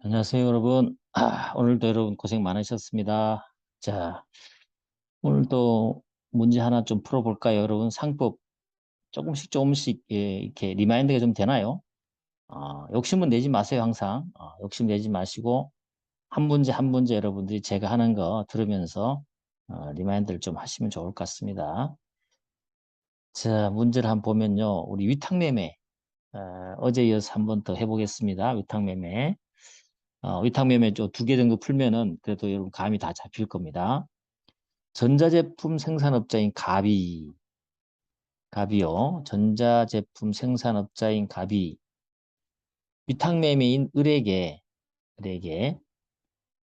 안녕하세요, 여러분. 오늘도 여러분 고생 많으셨습니다. 자, 오늘도 문제 하나 좀 풀어볼까요, 여러분? 상법 조금씩 조금씩 이렇게 리마인드가 좀 되나요? 욕심은 내지 마세요, 항상. 욕심 내지 마시고 한 문제 한 문제 여러분들이 제가 하는 거 들으면서 리마인드를 좀 하시면 좋을 것 같습니다. 자, 문제를 한번 보면요, 우리 위탁매매 어제 이어서 한 번 더 해보겠습니다. 위탁매매. 위탁매매 두 개 정도 풀면은 그래도 여러분 감이 다 잡힐 겁니다. 전자제품 생산업자인 갑이요. 전자제품 생산업자인 갑이 위탁매매인 을에게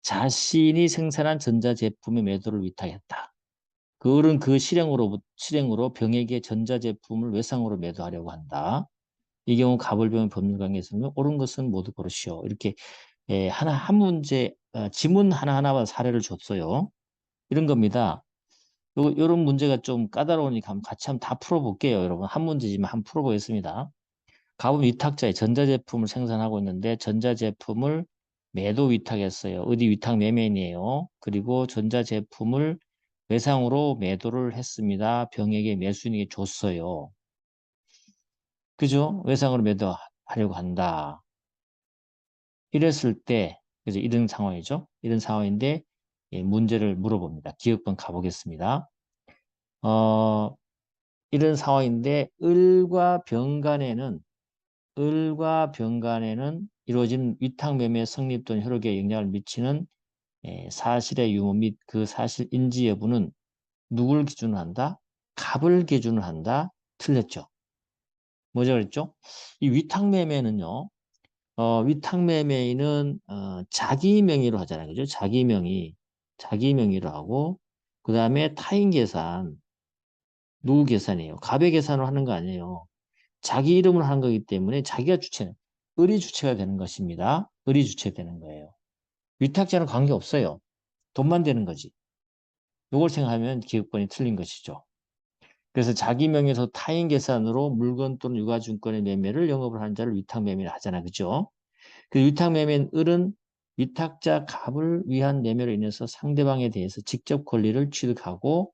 자신이 생산한 전자제품의 매도를 위탁했다. 그 을은 그 실행으로 병에게 전자제품을 외상으로 매도하려고 한다. 이 경우 갑을 병 법률관계에서는 옳은 것은 모두 고르시오. 이렇게 한 문제 지문 하나하나만 사례를 줬어요. 이런 겁니다. 요런 문제가 좀 까다로우니까 같이 한번 다 풀어볼게요, 여러분. 한 문제지만 한번 풀어보겠습니다. 갑은 위탁자의 전자제품을 생산하고 있는데 전자제품을 매도 위탁했어요. 어디 위탁 매매인이에요. 그리고 전자제품을 외상으로 매도를 했습니다. 병에게 매수인에게 줬어요. 그죠? 외상으로 매도하려고 한다. 이랬을 때, 그죠? 이런 상황이죠. 이런 상황인데, 문제를 물어봅니다. 기억번 가보겠습니다. 어, 이런 상황인데, 을과 병 간에는 이루어진 위탁매매 성립 또는 효력에 영향을 미치는 사실의 유무 및 그 사실 인지 여부는 누굴 기준으로 한다? 갑을 기준으로 한다? 틀렸죠. 뭐죠, 그랬죠? 이 위탁매매는요, 위탁매매인은 자기 명의로 하잖아요. 그죠? 자기 명의로 하고 그 다음에 타인 계산, 누구 계산이에요? 갑의 계산으로 하는 거 아니에요. 자기 이름으로 하는 거기 때문에 자기가 을이 주체가 되는 것입니다. 을이 주체되는 거예요. 위탁자는 관계없어요. 돈만 되는 거지. 이걸 생각하면 기업권이 틀린 것이죠. 그래서 자기 명의에서 타인 계산으로 물건 또는 유가증권의 매매를 영업을 하는 자를 위탁매매를 하잖아. 그죠? 그 위탁매매는 을은 위탁자 갑을 위한 매매로 인해서 상대방에 대해서 직접 권리를 취득하고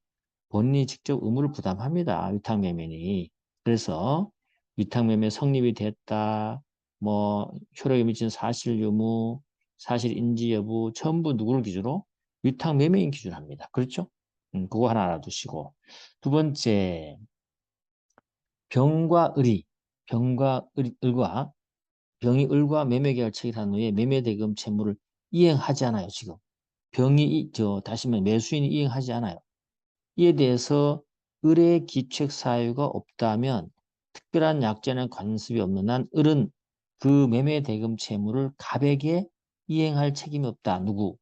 본인이 직접 의무를 부담합니다. 위탁매매니. 그래서 위탁매매 성립이 됐다. 뭐 효력에 미친 사실 유무, 사실 인지 여부 전부 누구를 기준으로? 위탁매매인 기준으로 합니다. 그렇죠? 그거 하나 알아두시고. 두 번째, 병과 을이 을과 병이 을과 매매계약을 체결한 후에 매매대금 채무를 이행하지 않아요, 지금. 다시 말해 매수인이 이행하지 않아요. 이에 대해서 을의 기책 사유가 없다면 특별한 약정이나 관습이 없는 한 을은 그 매매대금 채무를 갑에게 이행할 책임이 없다. 누구?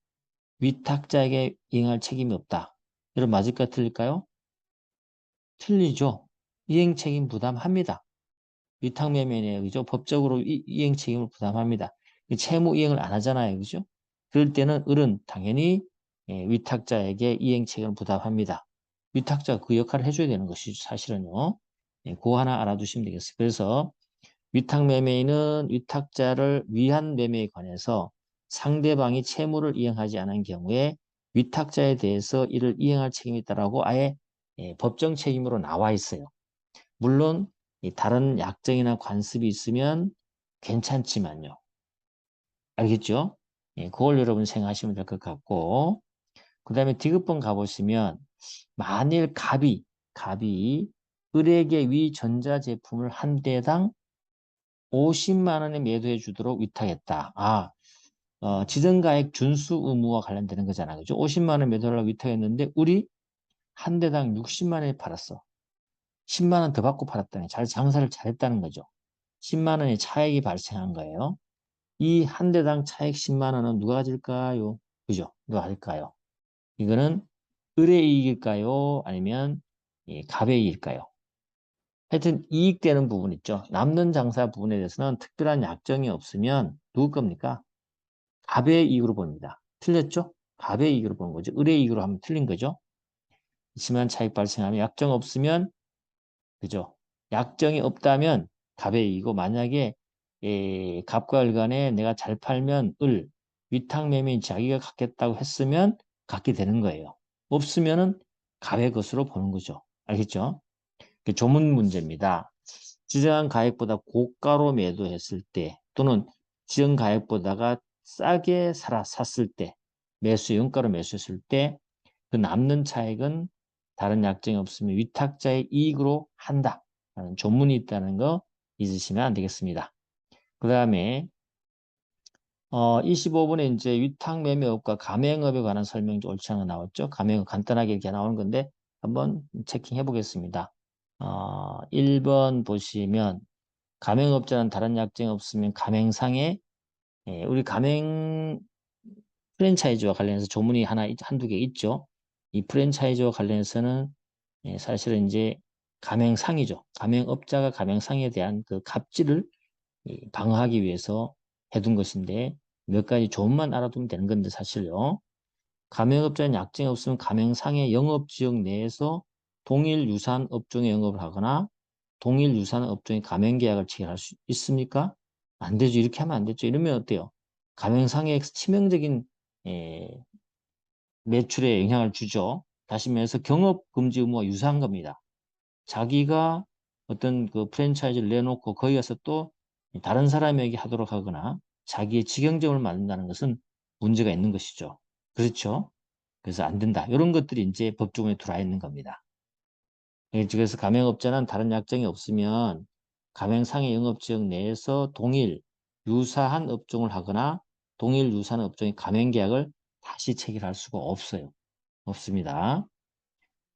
위탁자에게 이행할 책임이 없다. 여러분 맞을까 틀릴까요? 틀리죠. 이행 책임 부담합니다. 위탁매매네요. 그죠? 법적으로 이행 책임을 부담합니다. 채무 이행을 안 하잖아요. 그죠? 그럴 때는 을은 당연히 위탁자에게 이행 책임을 부담합니다. 위탁자가 그 역할을 해줘야 되는 것이죠. 사실은요. 그거 하나 알아두시면 되겠어요. 그래서 위탁매매인은 위탁자를 위한 매매에 관해서 상대방이 채무를 이행하지 않은 경우에 위탁자에 대해서 이를 이행할 책임이 있다라고 아예 법정 책임으로 나와 있어요. 물론 다른 약정이나 관습이 있으면 괜찮지만요. 알겠죠? 그걸 여러분 생각하시면 될 것 같고 그 다음에 디귿번 가보시면 만일 갑이 을에게 위 전자제품을 한 대당 50만 원에 매도해 주도록 위탁했다. 지정가액 준수 의무와 관련되는 거잖아. 그죠? 50만 원 매도하려고 위탁했는데 을이 한 대당 60만 원에 팔았어. 10만 원 더 받고 팔았다니 장사를 잘했다는 거죠. 10만 원의 차액이 발생한 거예요. 이 한 대당 차액 10만 원은 누가 가질까요? 그죠? 누가 가질까요? 이거는 을의 이익일까요? 아니면 갑의 이익일까요? 하여튼 이익되는 부분 있죠. 남는 장사 부분에 대해서는 특별한 약정이 없으면 누구 겁니까? 갑의 이익으로 봅니다. 틀렸죠? 갑의 이익으로 보는 거죠. 을의 이익으로 하면 틀린 거죠. 심한 차익 발생하면 약정 없으면 그죠? 약정이 없다면 갑의 이익이고 만약에 갑과 을 간에 내가 잘 팔면 을, 위탁매매인 자기가 갖겠다고 했으면 갖게 되는 거예요. 없으면은 갑의 것으로 보는 거죠. 알겠죠? 조문 문제입니다. 지정한 가액보다 고가로 매도했을 때 또는 지정 가액보다가 싸게 샀을 때 매수 영가로 매수했을 때 그 남는 차액은 다른 약정이 없으면 위탁자의 이익으로 한다 라는 조문이 있다는 거 잊으시면 안 되겠습니다. 그 다음에 25분에 이제 위탁매매업과 가맹업에 관한 설명이 옳지 않게 나왔죠. 가맹업 간단하게 이렇게 나오는 건데 한번 체킹해 보겠습니다. 1번 보시면 가맹업자는 다른 약정이 없으면 가맹상에 우리 가맹 프랜차이즈와 관련해서 조문이 한두 개 있죠. 이 프랜차이즈와 관련해서는 사실은 이제 가맹상이죠. 가맹업자가 가맹상에 대한 그 갑질을 방어하기 위해서 해둔 것인데 몇 가지 조문만 알아두면 되는 건데 사실요. 가맹업자는 약정이 없으면 가맹상의 영업지역 내에서 동일 유산 업종의 영업을 하거나 동일 유산 업종의 가맹계약을 체결할 수 있습니까? 안 되죠. 이렇게 하면 안 되죠. 이러면 어때요? 가맹상에 치명적인 에, 매출에 영향을 주죠. 다시 말해서 경업금지 의무와 유사한 겁니다. 자기가 어떤 그 프랜차이즈를 내놓고 거기 가서 또 다른 사람에게 하도록 하거나 자기의 직영점을 만든다는 것은 문제가 있는 것이죠. 그렇죠? 그래서 안 된다. 이런 것들이 이제 법조문에 들어와 있는 겁니다. 그래서 가맹업자는 다른 약정이 없으면 가맹상의 영업지역 내에서 동일 유사한 업종을 하거나 동일 유사한 업종의 가맹계약을 다시 체결할 수가 없어요. 없습니다.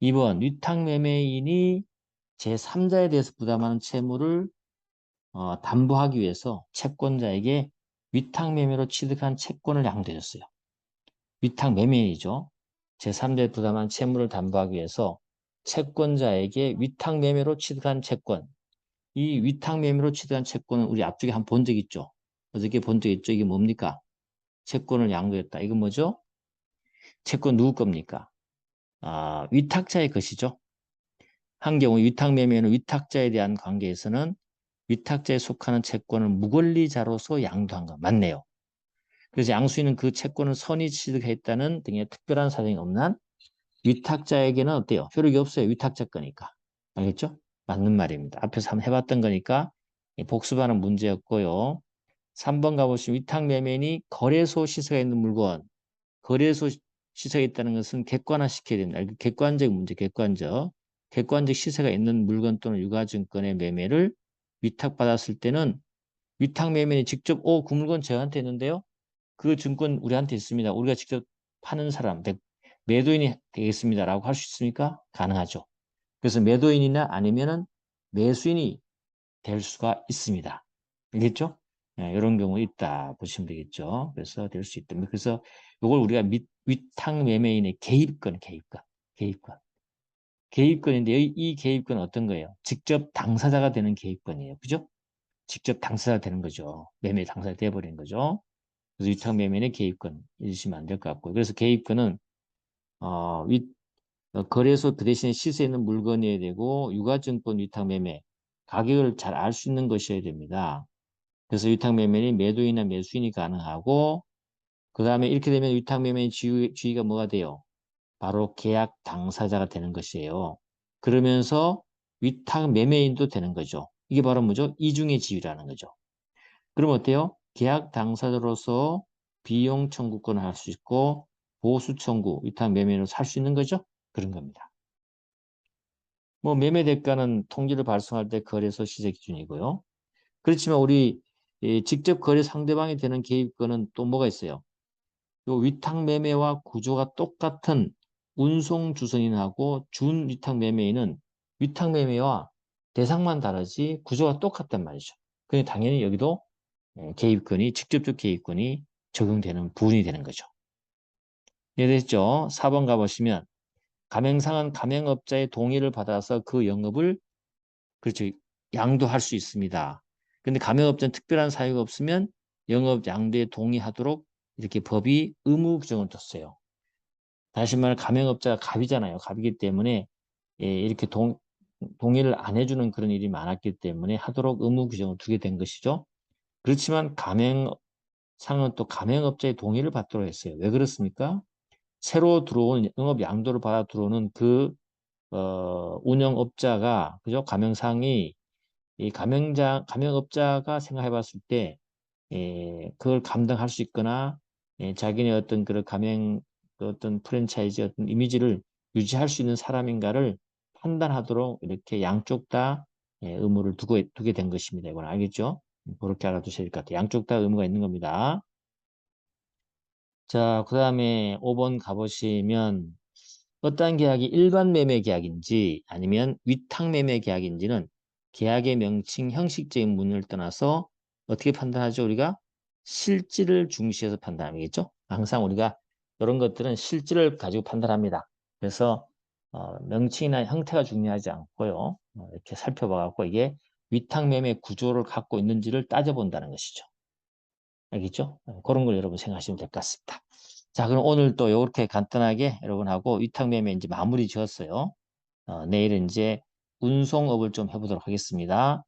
2번 위탁매매인이 제3자에 대해서 부담하는 채무를 담보하기 위해서 채권자에게 위탁매매로 취득한 채권을 양도해줬어요. 위탁매매인이죠. 제3자에 부담한 채무를 담보하기 위해서 채권자에게 위탁매매로 취득한 채권. 이 위탁매매로 취득한 채권은 우리 앞쪽에 한 번 본 적 있죠. 어저께 본 적 있죠. 이게 뭡니까? 채권을 양도했다. 이건 뭐죠? 채권 누구 겁니까? 위탁자의 것이죠. 한 경우 위탁매매는 위탁자에 대한 관계에서는 위탁자에 속하는 채권을 무권리자로서 양도한 것. 맞네요. 그래서 양수인은 그 채권을 선의 취득했다는 등의 특별한 사정이 없는 한 위탁자에게는 어때요? 효력이 없어요. 위탁자 거니까. 알겠죠? 맞는 말입니다. 앞에서 한번 해봤던 거니까 복습하는 문제였고요. 3번 가보시면 위탁매매인이 거래소 시세가 있는 물건, 거래소 시세가 있다는 것은 객관화시켜야 된다. 객관적 문제, 객관적. 객관적 시세가 있는 물건 또는 유가증권의 매매를 위탁받았을 때는 위탁매매인이 직접 그 물건 저한테 있는데요. 그 증권 우리한테 있습니다. 우리가 직접 파는 사람, 매도인이 되겠습니다라고 할 수 있습니까? 가능하죠. 그래서 매도인이나 아니면은 매수인이 될 수가 있습니다. 알겠죠? 이런 경우 있다 보시면 되겠죠. 그래서 될 수 있다. 그래서 이걸 우리가 위탁매매인의 개입권, 개입권. 개입권인데 이 개입권은 어떤 거예요? 직접 당사자가 되는 개입권이에요. 그죠? 직접 당사자가 되는 거죠. 매매 당사자 되어버리는 거죠. 그래서 위탁매매인의 개입권 잊으시면 안 될 것 같고. 그래서 개입권은 어, 위, 거래소 그 대신에 시세 있는 물건이어야 되고 유가증권 위탁매매 가격을 잘 알 수 있는 것이어야 됩니다. 그래서 위탁매매는 매도인이나 매수인이 가능하고 그 다음에 이렇게 되면 위탁매매의 지위가 뭐가 돼요? 바로 계약 당사자가 되는 것이에요. 그러면서 위탁매매인도 되는 거죠. 이게 바로 뭐죠? 이중의 지위라는 거죠. 그럼 어때요? 계약 당사자로서 비용 청구권을 할 수 있고 보수 청구, 위탁 매매로 살 수 있는 거죠? 그런 겁니다. 뭐 매매 대가는 통지를 발송할 때 거래소 시세 기준이고요. 그렇지만 우리 직접 거래 상대방이 되는 개입권은 또 뭐가 있어요? 요 위탁 매매와 구조가 똑같은 운송 주선인하고 준 위탁 매매인은 위탁 매매와 대상만 다르지 구조가 똑같단 말이죠. 그럼 당연히 여기도 개입권이 직접적 개입권이 적용되는 부분이 되는 거죠. 이해됐죠? 4번 가보시면 가맹상은 가맹업자의 동의를 받아서 그 영업을 그렇죠. 양도할 수 있습니다. 근데 가맹업자는 특별한 사유가 없으면 영업 양도에 동의하도록 이렇게 법이 의무 규정을 뒀어요. 다시 말해 가맹업자가 갑이잖아요. 갑이기 때문에 이렇게 동의를 안 해주는 그런 일이 많았기 때문에 하도록 의무 규정을 두게 된 것이죠. 그렇지만 가맹상은 또 가맹업자의 동의를 받도록 했어요. 왜 그렇습니까? 새로 들어온 영업 양도를 받아 들어오는 그 운영업자가 그죠? 가맹상이 이 가맹업자가 생각해 봤을 때 그걸 감당할 수 있거나 자기네 어떤 그런 그 어떤 프랜차이즈 어떤 이미지를 유지할 수 있는 사람인가를 판단하도록 이렇게 양쪽 다 의무를 두게 된 것입니다. 이건 알겠죠? 그렇게 알아두셔야 될 것 같아요. 양쪽 다 의무가 있는 겁니다. 자, 그 다음에 5번 가보시면 어떠한 계약이 일반 매매 계약인지 아니면 위탁 매매 계약인지는 계약의 명칭, 형식적인 문을 떠나서 어떻게 판단하죠? 우리가 실질을 중시해서 판단하겠죠? 항상 우리가 이런 것들은 실질을 가지고 판단합니다. 그래서 명칭이나 형태가 중요하지 않고요. 이렇게 살펴봐갖고 이게 위탁 매매 구조를 갖고 있는지를 따져본다는 것이죠. 알겠죠? 그런 걸 여러분 생각하시면 될 것 같습니다. 자, 그럼 오늘 또 이렇게 간단하게 여러분하고 위탁매매 이제 마무리 지었어요. 내일은 이제 운송업을 좀 해보도록 하겠습니다.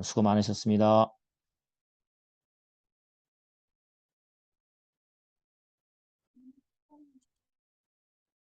수고 많으셨습니다.